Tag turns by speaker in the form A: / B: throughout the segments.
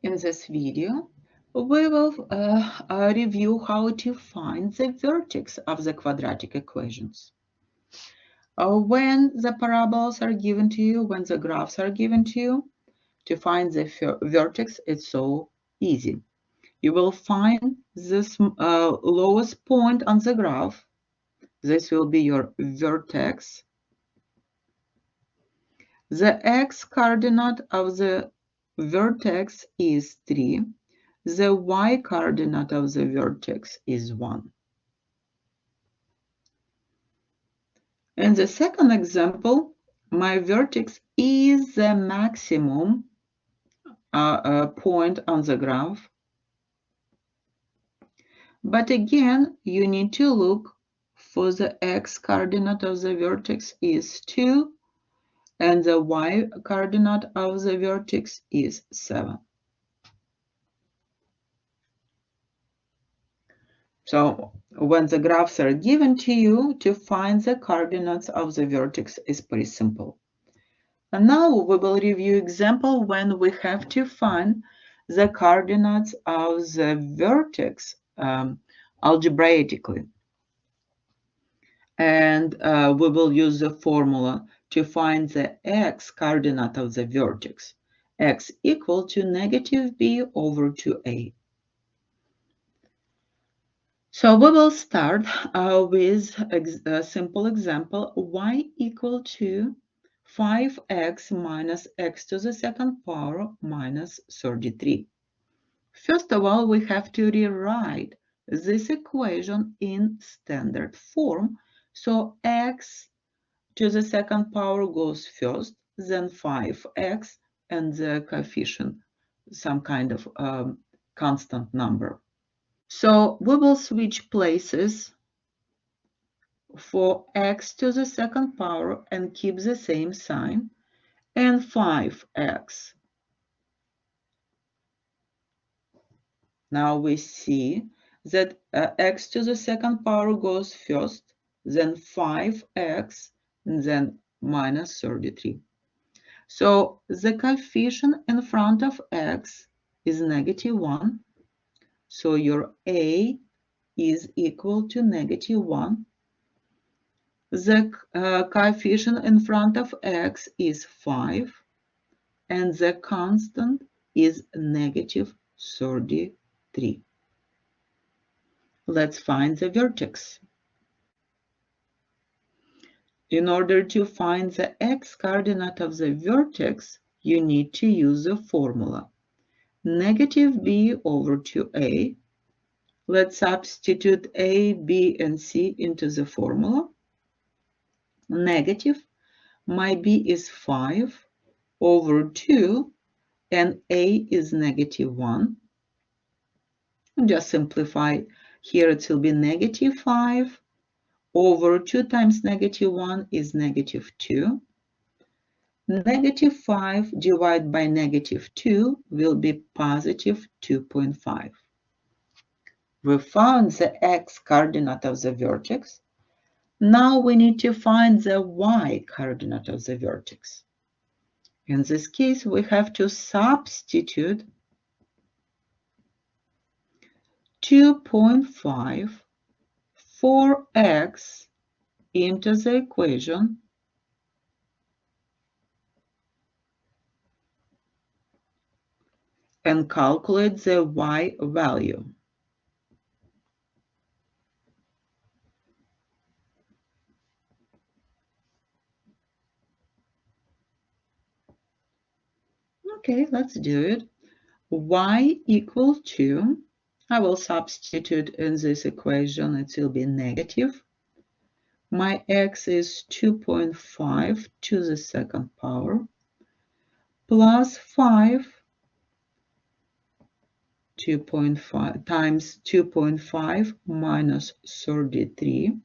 A: In this video, we will review how to find the vertex of the quadratic equations. When the parabolas are given to you, when the graphs are given to you, to find the vertex, it's so easy. You will find this lowest point on the graph. This will be your vertex. The x-coordinate of the vertex is 3. The y-coordinate of the vertex is 1. In the second example, my vertex is the maximum point on the graph. But again, you need to look for the x-coordinate of the vertex is 2, and the y-coordinate of the vertex is 7. So when the graphs are given to you, to find the coordinates of the vertex is pretty simple. And now we will review example when we have to find the coordinates of the vertex algebraically. And we will use the formula to find the x-coordinate of the vertex. X equal to negative b over 2a. So we will start with a simple example, y equal to 5x minus x to the second power minus 33. First of all, we have to rewrite this equation in standard form. So x to the second power goes first, then 5x, and the coefficient, some kind of constant number. So we will switch places for x to the second power and keep the same sign, and 5x. Now we see that x to the second power goes first, then 5x, and then minus 33. So the coefficient in front of x is negative 1. So your a is equal to negative 1. The coefficient in front of x is 5, and the constant is negative 33. Let's find the vertex. In order to find the x-coordinate of the vertex, you need to use the formula. Negative b over 2a. Let's substitute a, b, and c into the formula. Negative, my b is 5 over 2, and a is negative 1. Just simplify. Here it will be negative 5 over 2 times negative 1 is negative 2. Negative 5 divided by negative 2 will be positive 2.5. We found the x-coordinate of the vertex. Now we need to find the y-coordinate of the vertex. In this case, we have to substitute 2.5 4x into the equation and calculate the y value. Okay, let's do it. Y equal to, I will substitute in this equation, it will be negative. My x is 2.5 to the second power plus 5, 2.5 times 2.5 minus 33.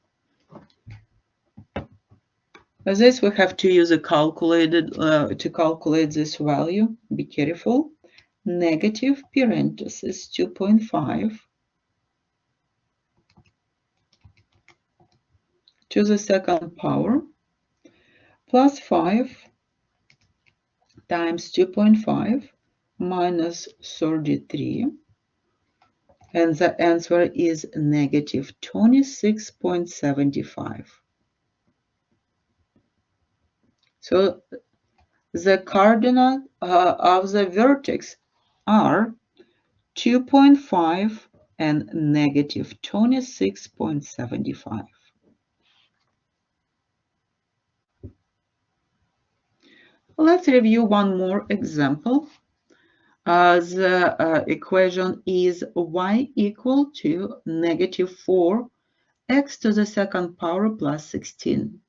A: For this, we have to use a calculated to calculate this value. Be careful. Negative parenthesis 2.5 to the second power plus 5 times 2.5 minus 33. And the answer is negative 26.75. So the coordinate of the vertex are 2.5 and negative 26.75. Let's review one more example. The equation is y equal to negative 4x to the second power plus 16.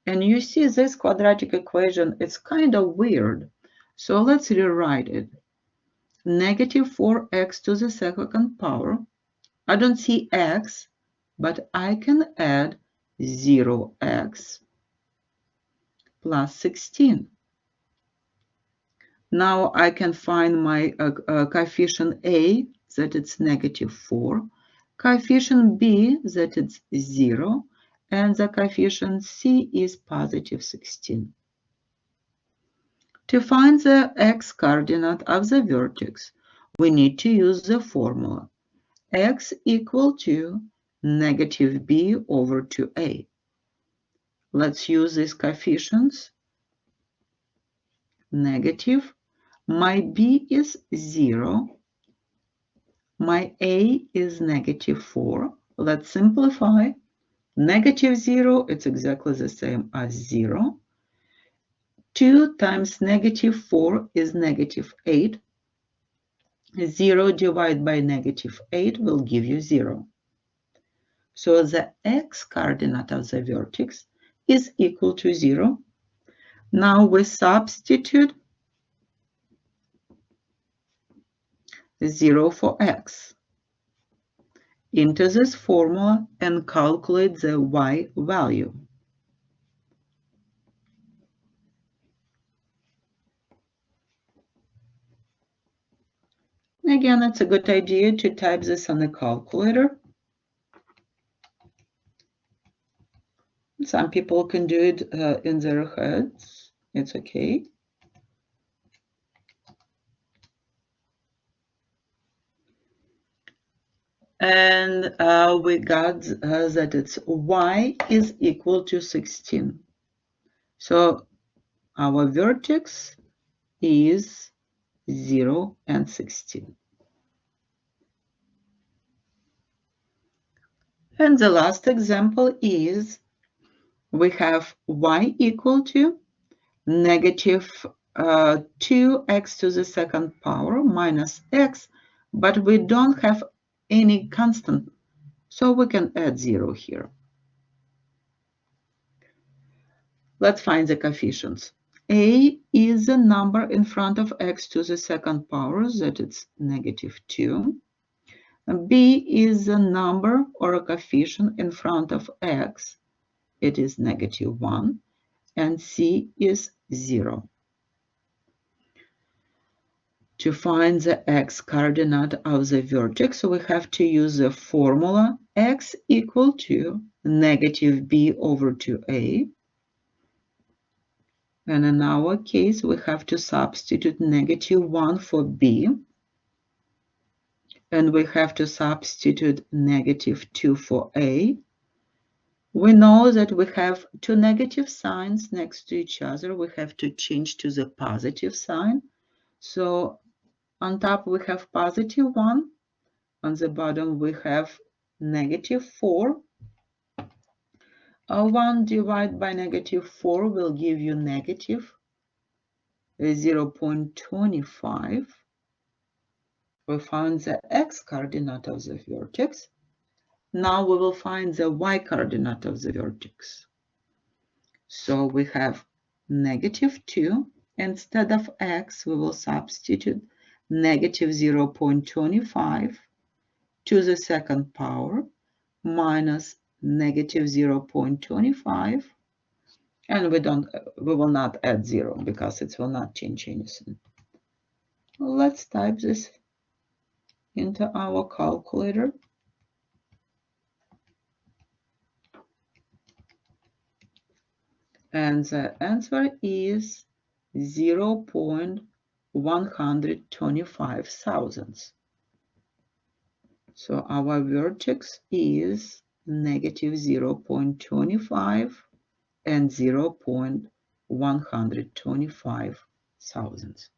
A: And you see this quadratic equation, it's kind of weird. So let's rewrite it. Negative 4x to the second power. I don't see x, but I can add 0x plus 16. Now I can find my coefficient a, that it's negative 4, coefficient b, that it's 0, and the coefficient c is positive 16. To find the x-coordinate of the vertex, we need to use the formula x equal to negative b over 2a. Let's use these coefficients. Negative. My b is 0. My a is negative 4. Let's simplify. Negative 0, it's exactly the same as 0. 2 times negative 4 is negative 8. 0 divided by negative 8 will give you 0. So the x-coordinate of the vertex is equal to 0. Now we substitute 0 for x into this formula and calculate the y value. Again, it's a good idea to type this on a calculator. Some people can do it in their heads. It's okay. And we got that it's y is equal to 16. So our vertex is 0 and 16. And the last example is we have y equal to negative 2x to the second power minus x, but we don't have any constant, so we can add 0 here. Let's find the coefficients. A is a number in front of x to the second power, that it's negative 2. B is a number or a coefficient in front of x, it is negative 1, and C is 0. To find the x-coordinate of the vertex, we have to use the formula x equal to negative b over 2a. And in our case, we have to substitute negative 1 for b. And we have to substitute negative 2 for a. We know that we have two negative signs next to each other. We have to change to the positive sign. So on top we have positive 1. On the bottom we have negative 4. 1 divided by negative 4 will give you negative 0.25. We found the x-coordinate of the vertex. Now we will find the y-coordinate of the vertex. So we have negative 2. Instead of x, we will substitute negative 0.25 to the second power minus negative 0.25, and we will not add 0 because it will not change anything. Let's type this into our calculator. And the answer is 0.1 125 thousandths. So our vertex is negative 0.25 and 0.125 thousandths.